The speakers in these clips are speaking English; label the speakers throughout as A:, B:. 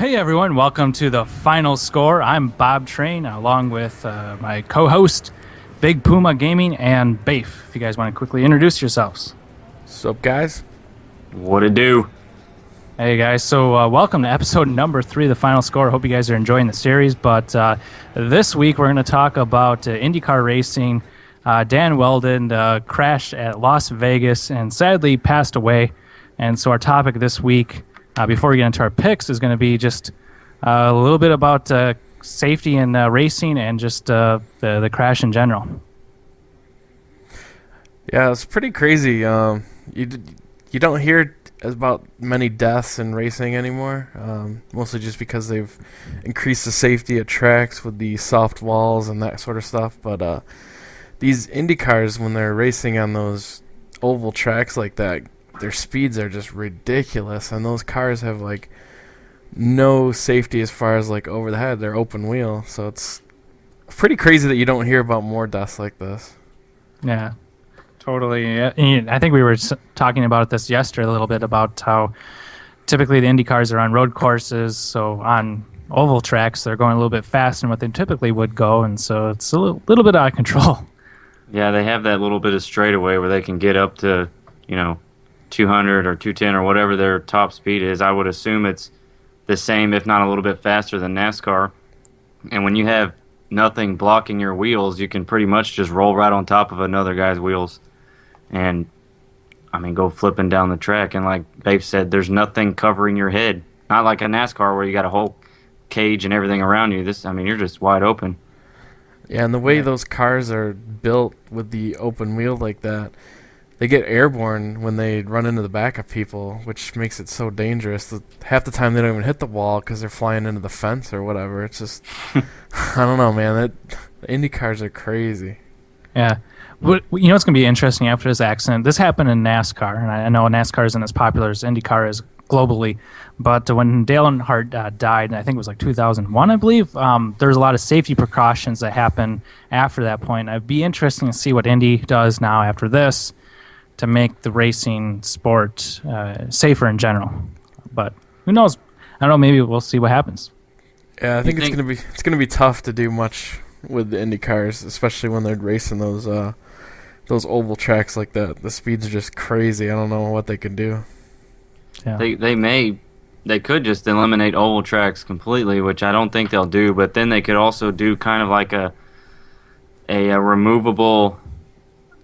A: Hey everyone, welcome to the final score. I'm Bob Train along with my co-host Big Puma Gaming and Bafe. If you guys want to quickly introduce yourselves.
B: Sup, guys?
C: What it do?
A: Hey guys, so welcome to episode number 3 of the final score. Hope you guys are enjoying the series, but this week we're going to talk about IndyCar racing. Dan Weldon crashed at Las Vegas and sadly passed away. And so our topic this week, before we get into our picks, is going to be just a little bit about safety in racing and just the crash in general.
B: Yeah, it's pretty crazy. You don't hear about many deaths in racing anymore, mostly just because they've increased the safety at tracks with the soft walls and that sort of stuff. But these Indy cars, when they're racing on those oval tracks like that, their speeds are just ridiculous, and those cars have like no safety as far as like over the head. They're open wheel, so it's pretty crazy that you don't hear about more deaths like this.
A: Yeah, totally. Yeah. I think we were talking about this yesterday a little bit about how typically the Indy cars are on road courses, so on oval tracks they're going a little bit faster than what they typically would go, and so it's a little bit out of control.
C: Yeah, they have that little bit of straightaway where they can get up to, 200 or 210 or whatever their top speed is. I would assume it's the same, if not a little bit faster than NASCAR. And when you have nothing blocking your wheels, you can pretty much just roll right on top of another guy's wheels and, go flipping down the track. And like Babe said, there's nothing covering your head. Not like a NASCAR where you got a whole cage and everything around you. You're just wide open.
B: Yeah, and the way those cars are built with the open wheel like that, they get airborne when they run into the back of people, which makes it so dangerous. Half the time they don't even hit the wall because they're flying into the fence or whatever. It's just, I don't know, man. The Indy cars are crazy.
A: Yeah. What's going to be interesting after this accident? This happened in NASCAR, and I know NASCAR isn't as popular as IndyCar is globally, but when Dale Earnhardt died, and I think it was like 2001, I believe, there was a lot of safety precautions that happened after that point. It'd be interesting to see what Indy does now after this to make the racing sport safer in general. But who knows? I don't know. Maybe we'll see what happens.
B: Yeah, I think it's gonna be tough to do much with the Indy cars, especially when they're racing those oval tracks like that. The speeds are just crazy. I don't know what they can do.
A: Yeah.
C: They could just eliminate oval tracks completely, which I don't think they'll do. But then they could also do kind of like a removable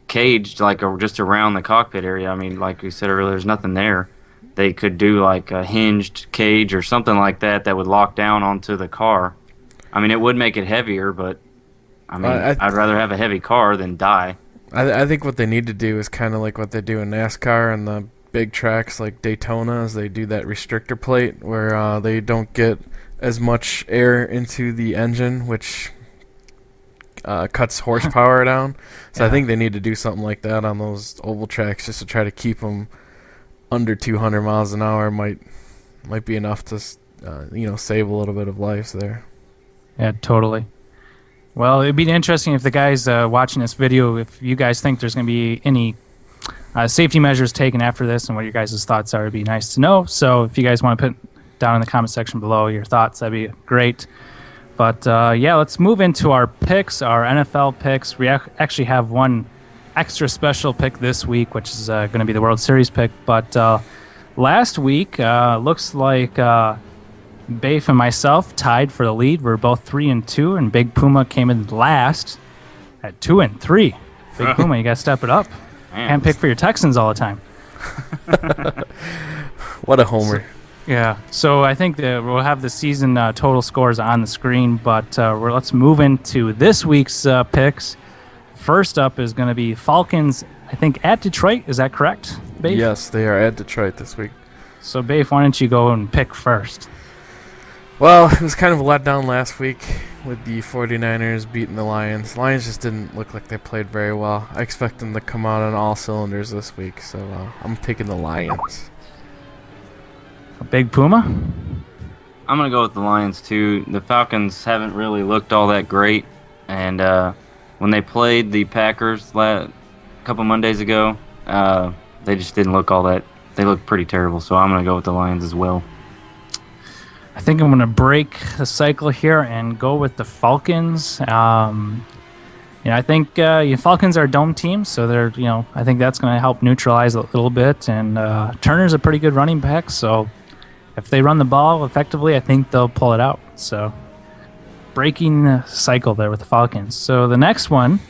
C: cage, just around the cockpit area. Like we said earlier, there's nothing there. They could do like a hinged cage or something like that would lock down onto the car. It would make it heavier, but I'd rather have a heavy car than die.
B: I think what they need to do is kind of like what they do in NASCAR and the big tracks like Daytona, is they do that restrictor plate where they don't get as much air into the engine, which cuts horsepower down. So yeah. I think they need to do something like that on those oval tracks just to try to keep them under 200 miles an hour. Might be enough to save a little bit of lives there.
A: Yeah, totally. Well, it'd be interesting if the guys watching this video, if you guys think there's going to be any safety measures taken after this and what your guys' thoughts are. It'd be nice to know. So if you guys want to put down in the comment section below your thoughts, that'd be great. But let's move into our picks, our NFL picks. We actually have one extra special pick this week, which is going to be the World Series pick. But last week, looks like Bafe and myself tied for the lead. We're both 3-2, and Big Puma came in last at 2-3. Big Puma, you got to step it up.
C: Man.
A: Can't pick for your Texans all the time.
B: What a homer.
A: Yeah, so I think that we'll have the season total scores on the screen, but let's move into this week's picks. First up is going to be Falcons, I think, at Detroit. Is that correct, Bafe?
B: Yes, they are at Detroit this week.
A: So, Bafe, why don't you go and pick first?
B: Well, it was kind of a letdown last week with the 49ers beating the Lions. The Lions just didn't look like they played very well. I expect them to come out on all cylinders this week, so I'm taking the Lions.
A: Big Puma?
C: I'm going to go with the Lions, too. The Falcons haven't really looked all that great. And when they played the Packers a couple Mondays ago, they just didn't look all that. They looked pretty terrible, so I'm going to go with the Lions as well.
A: I think I'm going to break the cycle here and go with the Falcons. I think Falcons are a dome team, so I think that's going to help neutralize a little bit. And Turner's a pretty good running back, so if they run the ball effectively, I think they'll pull it out. So breaking the cycle there with the Falcons. So the next one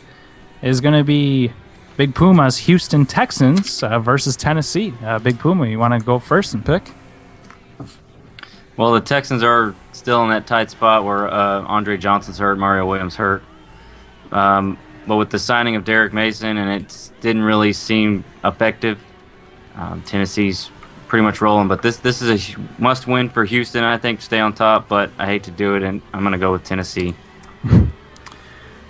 A: is going to be Big Puma's Houston Texans versus Tennessee. Big Puma, you want to go first and pick?
C: Well, the Texans are still in that tight spot where Andre Johnson's hurt, Mario Williams hurt. But with the signing of Derek Mason, and it didn't really seem effective, Tennessee's pretty much rolling. But this is a must-win for Houston, I think, to stay on top. But I hate to do it, and I'm going to go with Tennessee.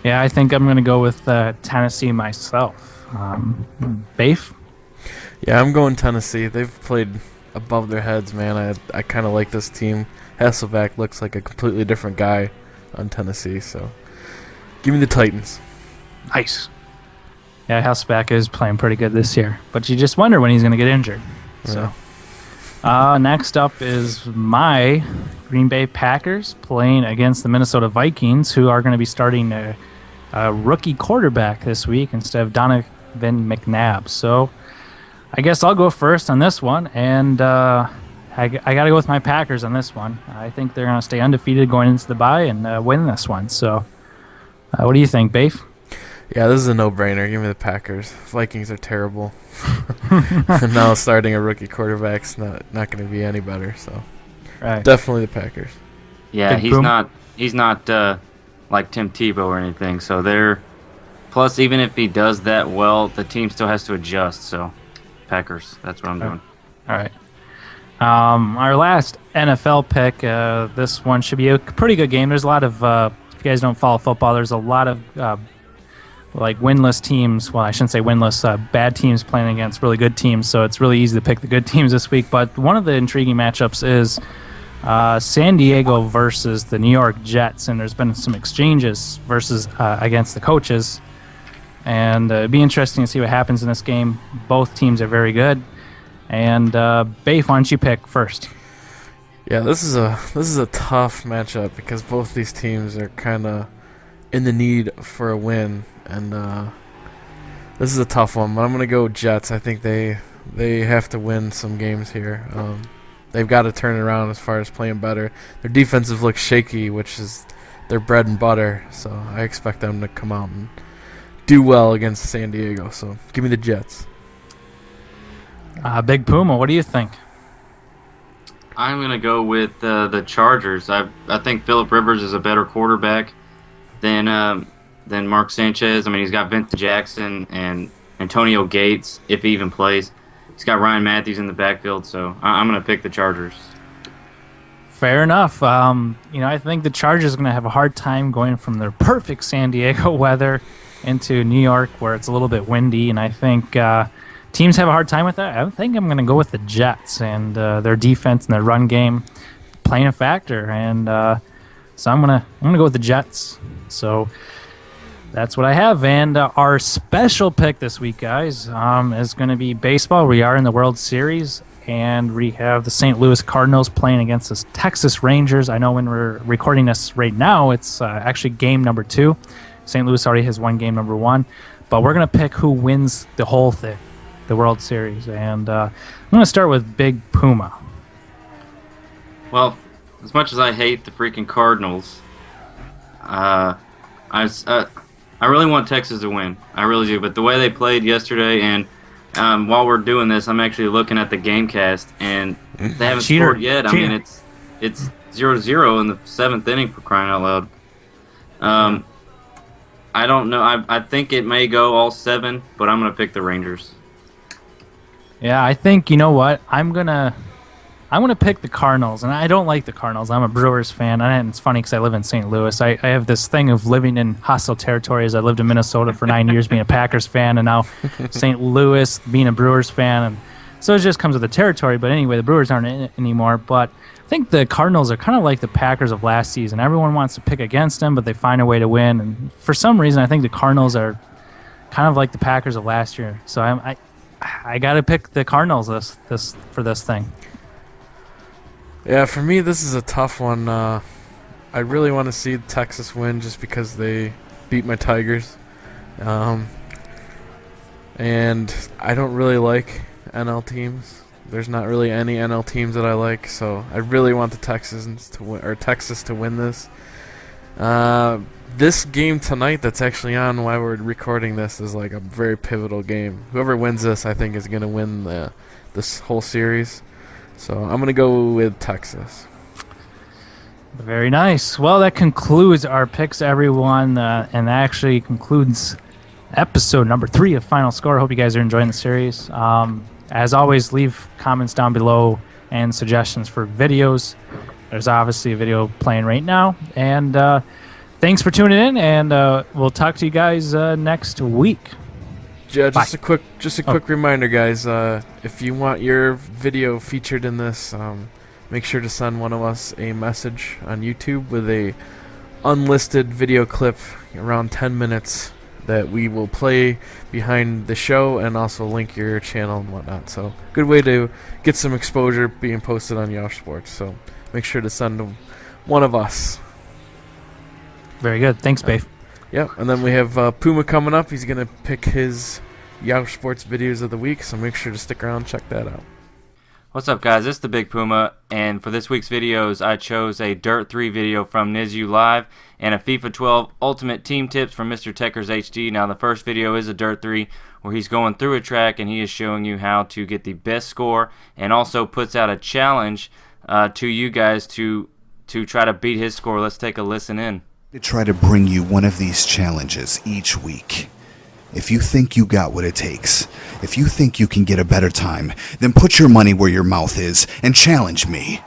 A: Yeah, I think I'm going to go with Tennessee myself. Bafe?
B: Yeah, I'm going Tennessee. They've played above their heads, man. I kind of like this team. Hasselbeck looks like a completely different guy on Tennessee, so give me the Titans.
A: Nice. Yeah, Hasselbeck is playing pretty good this year, but you just wonder when he's going to get injured.
B: Yeah.
A: So, next up is my Green Bay Packers playing against the Minnesota Vikings, who are going to be starting a rookie quarterback this week instead of Donovan McNabb. So I guess I'll go first on this one, and I got to go with my Packers on this one. I think they're going to stay undefeated going into the bye and win this one. So what do you think, Bafe?
B: Yeah, this is a no-brainer. Give me the Packers. Vikings are terrible. And now starting a rookie quarterback's not going to be any better. So
A: Right.
B: definitely the Packers.
C: Yeah,
A: Big
C: he's
A: boom.
C: not like Tim Tebow or anything. So they're plus even if he does that well, the team still has to adjust. So Packers, that's what I'm doing.
A: All right. Our last NFL pick, this one should be a pretty good game. There's a lot of, if you guys don't follow football, there's a lot of winless teams. Well, I shouldn't say winless, bad teams playing against really good teams, so it's really easy to pick the good teams this week. But one of the intriguing matchups is San Diego versus the New York Jets, and there's been some exchanges against the coaches. And it'd be interesting to see what happens in this game. Both teams are very good. And Bafe, why don't you pick first?
B: Yeah, this is a tough matchup because both these teams are kind of in the need for a win, and this is a tough one. But I'm gonna go Jets. I think they have to win some games here. They've got to turn it around as far as playing better. Their defensive looks shaky, which is their bread and butter. So I expect them to come out and do well against San Diego. So give me the Jets.
A: Big Puma, what do you think?
C: I'm gonna go with the Chargers. I think Phillip Rivers is a better quarterback than Mark Sanchez. I mean, he's got Vincent Jackson and Antonio Gates if he even plays. He's got Ryan Matthews in the backfield, so I'm gonna pick the Chargers.
A: Fair enough. I think the Chargers are going to have a hard time going from their perfect San Diego weather into New York where it's a little bit windy, and I think teams have a hard time with that. I think I'm going to go with the Jets and their defense and their run game playing a factor, and so I'm gonna go with the Jets. So that's what I have, and our special pick this week, guys, is going to be baseball. We are in the World Series, and we have the St. Louis Cardinals playing against the Texas Rangers. I know when we're recording this right now, it's actually game number 2. St. Louis already has won game number 1, but we're going to pick who wins the whole thing, the World Series, and I'm going to start with Big Puma.
C: Well, as much as I hate the freaking Cardinals, I really want Texas to win. I really do. But the way they played yesterday, and while we're doing this, I'm actually looking at the game cast, and they haven't scored yet. I mean, it's 0-0 in the 7th inning, for crying out loud. I don't know. I think it may go all 7, but I'm going to pick the Rangers.
A: Yeah, I think, you know what? I'm gonna pick the Cardinals, and I don't like the Cardinals. I'm a Brewers fan, and it's funny because I live in St. Louis. I have this thing of living in hostile territories. I lived in Minnesota for 9 years being a Packers fan, and now St. Louis being a Brewers fan. And so it just comes with the territory. But anyway, the Brewers aren't in it anymore. But I think the Cardinals are kind of like the Packers of last season. Everyone wants to pick against them, but they find a way to win. And for some reason, I think the Cardinals are kind of like the Packers of last year. So I got to pick the Cardinals for this thing.
B: Yeah, for me, this is a tough one. I really want to see Texas win just because they beat my Tigers. Um, and I don't really like NL teams. There's not really any NL teams that I like, so I really want the Texans to win, or Texas to win this. This game tonight that's actually on while we're recording this is like a very pivotal game. Whoever wins this, I think, is going to win this whole series. So I'm going to go with Texas.
A: Very nice. Well, that concludes our picks, everyone, and that actually concludes episode number 3 of Final Score. Hope you guys are enjoying the series. As always, leave comments down below and suggestions for videos. There's obviously a video playing right now. And thanks for tuning in, and we'll talk to you guys next week.
B: Yeah, just
A: Bye.
B: a quick reminder, guys. If you want your video featured in this, make sure to send one of us a message on YouTube with a unlisted video clip around 10 minutes that we will play behind the show and also link your channel and whatnot. So good way to get some exposure being posted on Yeousch Sports. So make sure to send one of us.
A: Very good. Thanks, Babe.
B: Yep, and then we have Puma coming up. He's going to pick his Yeousch Sports videos of the week, so make sure to stick around and check that out.
C: What's up, guys? It's the Big Puma, and for this week's videos, I chose a Dirt 3 video from Yeousch Live and a FIFA 12 Ultimate Team Tips from Mr. Techers HD. Now, the first video is a Dirt 3 where he's going through a track and he is showing you how to get the best score, and also puts out a challenge to you guys to try to beat his score. Let's take a listen in.
D: To try to bring you one of these challenges each week. If you think you got what it takes, if you think you can get a better time, then put your money where your mouth is and challenge me.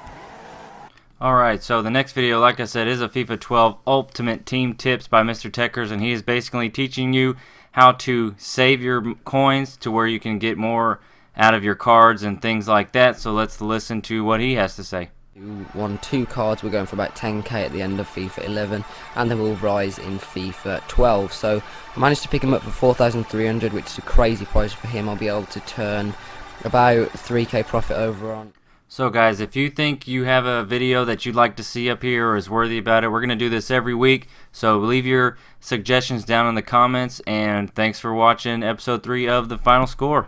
C: Alright, so the next video, like I said, is a FIFA 12 Ultimate Team Tips by Mr. Techers, and he is basically teaching you how to save your coins to where you can get more out of your cards and things like that. So let's listen to what he has to say.
E: You won 2 cards. We're going for about 10k at the end of FIFA 11, and then we'll rise in FIFA 12. So I managed to pick him up for 4,300, which is a crazy price for him. I'll be able to turn about 3k profit over on.
C: So guys, if you think you have a video that you'd like to see up here or is worthy about it, we're going to do this every week. So leave your suggestions down in the comments, and thanks for watching episode 3 of The Final Score.